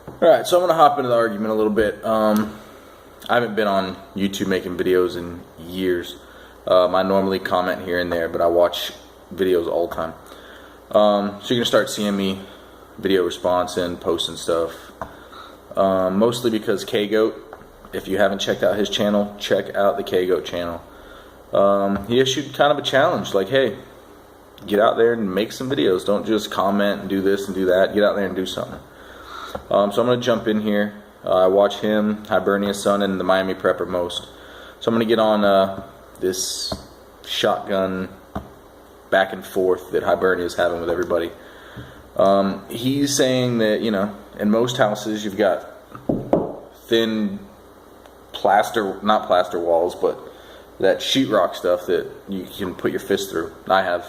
Alright, so I'm going to hop into the argument a little bit. I haven't been on YouTube making videos in years. I normally comment here and there, but I watch videos all the time. So you're going to start seeing me video response and posting stuff. Mostly because K-Goat, if you haven't checked out his channel, check out the K-Goat channel. He issued kind of a challenge, like, hey, get out there and make some videos. Don't just comment and do this and do that. Get out there and do something. So I'm going to jump in here. I watch him, Hibernia's son, and the Miami Prepper most. So I'm going to get on this shotgun back and forth that Hibernia's having with everybody. He's saying that, you know, in most houses you've got thin plaster, not plaster walls, but that sheetrock stuff that you can put your fist through. I have.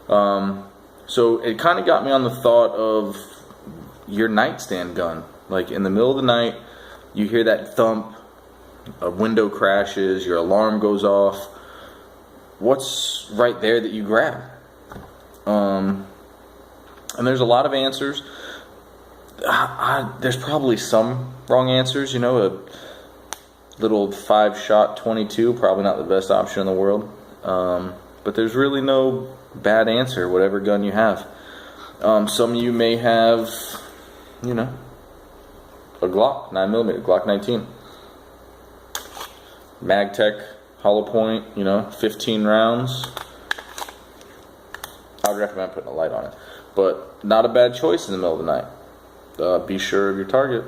So it kind of got me on the thought of your nightstand gun. Like in the middle of the night, you hear that thump, a window crashes, your alarm goes off. What's right there that you grab? And there's a lot of answers. There's probably some wrong answers. You know, a little 5-shot 22, probably not the best option in the world. But there's really no bad answer, whatever gun you have. Some of you may have, you know, a Glock 9mm, Glock 19, Magtech, hollow point, you know, 15 rounds. I would recommend putting a light on it, but not a bad choice in the middle of the night. Be sure of your target,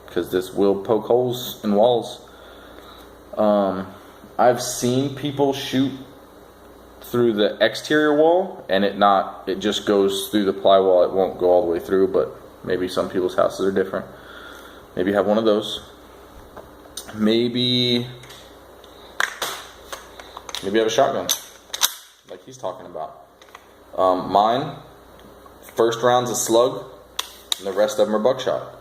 because this will poke holes in walls. I've seen people shoot through the exterior wall, and it just goes through the ply wall. It won't go all the way through, but maybe some people's houses are different. Maybe you have one of those. Maybe you have a shotgun, like he's talking about. Mine, first round's a slug, and the rest of them are buckshot.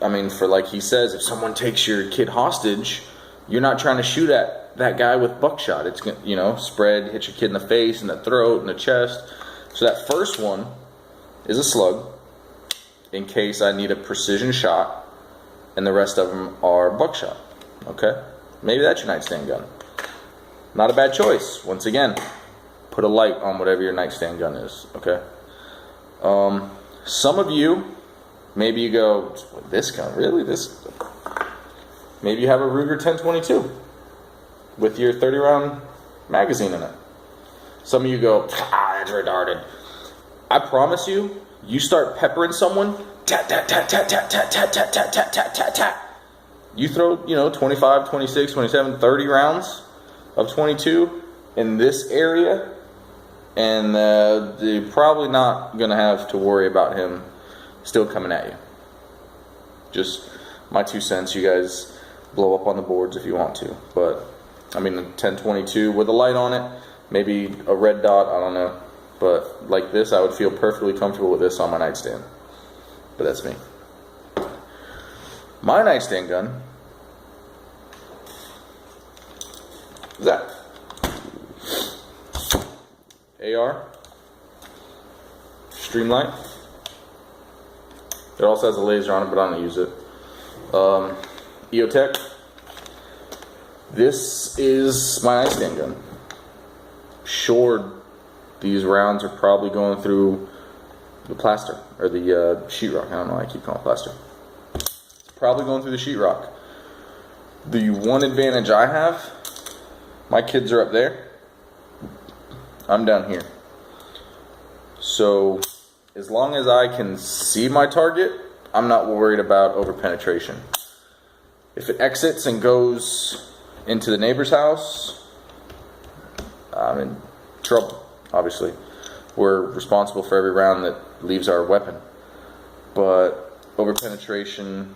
I mean, for like he says, if someone takes your kid hostage, you're not trying to shoot at that guy with buckshot. It's gonna, you know, spread, hit your kid in the face, in the throat, in the chest. So that first one is a slug, in case I need a precision shot, and the rest of them are buckshot. Okay? Maybe that's your nightstand gun. Not a bad choice. Once again, put a light on whatever your nightstand gun is. Okay? Some of you, maybe you go, this gun, really? This? Maybe you have a Ruger 10/22 with your 30-round magazine in it. Some of you go, it's retarded. I promise you, you start peppering someone, tat, tat, tat, tat, tat, tat, tat, tat, tat, tat, tat, tat, tat. You throw, you know, 25, 26, 27, 30 rounds of 22 in this area, and you're probably not going to have to worry about him still coming at you. Just my 2 cents. You guys blow up on the boards if you want to. But, I mean, the 10/22 with a light on it, maybe a red dot, I don't know. But like this, I would feel perfectly comfortable with this on my nightstand. But that's me. My nightstand gun is that AR Streamlight. It also has a laser on it, but I don't use it. EOTech. This is my nightstand gun. Sure, these rounds are probably going through the plaster, or the sheetrock. I don't know why I keep calling it plaster. It's probably going through the sheetrock. The one advantage I have, my kids are up there. I'm down here. So, as long as I can see my target, I'm not worried about over-penetration. If it exits and goes into the neighbor's house, I'm in trouble. Obviously, we're responsible for every round that leaves our weapon, but over-penetration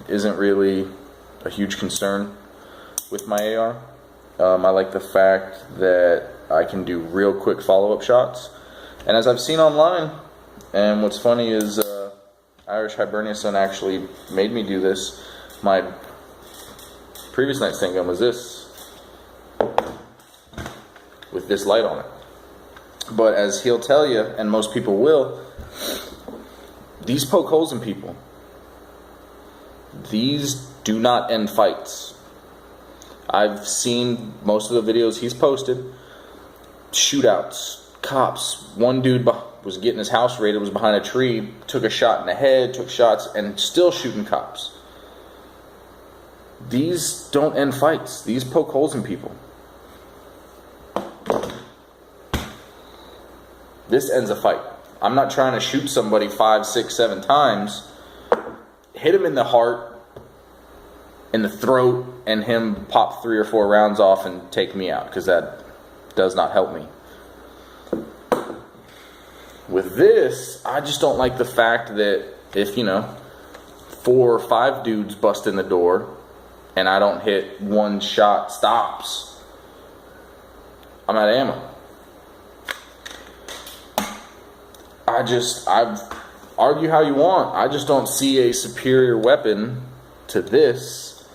isn't really a huge concern with my AR. I like the fact that I can do real quick follow-up shots, and as I've seen online, and what's funny is Irish Hibernia's son actually made me do this. My previous nightstand gun was this, with this light on it. But as he'll tell you, and most people will, these poke holes in people. These do not end fights. I've seen most of the videos he's posted. Shootouts, cops. One dude was getting his house raided, was behind a tree, took a shot in the head, took shots, and still shooting cops. These don't end fights. These poke holes in people. This ends a fight. I'm not trying to shoot somebody 5, 6, 7 times, hit him in the heart, in the throat, and him pop 3 or 4 rounds off and take me out, because that does not help me. With this, I just don't like the fact that if, 4 or 5 dudes bust in the door and I don't hit one shot stops, I'm out of ammo. I've argue how you want. I just don't see a superior weapon to this.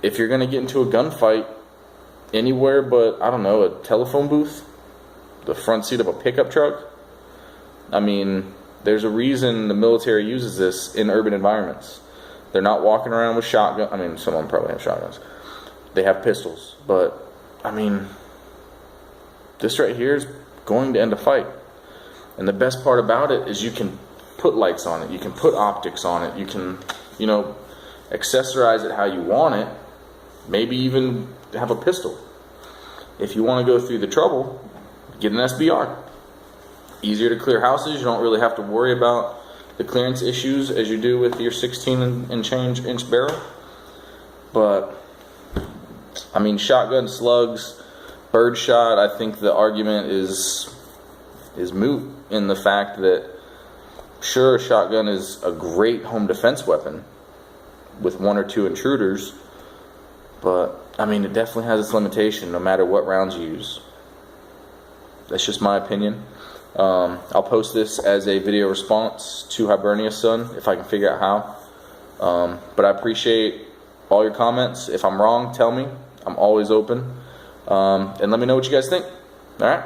If you're going to get into a gunfight anywhere but, I don't know, a telephone booth, the front seat of a pickup truck. I mean, there's a reason the military uses this in urban environments. They're not walking around with shotguns. I mean, some of them probably have shotguns. They have pistols. But, I mean, this right here is going to end a fight. And the best part about it is you can put lights on it. You can put optics on it. You can, accessorize it how you want it. Maybe even have a pistol. If you want to go through the trouble, get an SBR. Easier to clear houses. You don't really have to worry about the clearance issues as you do with your 16 and change inch barrel. But, I mean, shotgun slugs, birdshot, I think the argument is moot in the fact that, sure, a shotgun is a great home defense weapon with 1 or 2 intruders, but, I mean, it definitely has its limitation no matter what rounds you use. That's just my opinion. I'll post this as a video response to Hibernia's son if I can figure out how. But I appreciate all your comments. If I'm wrong, tell me. I'm always open. And let me know what you guys think. Alright?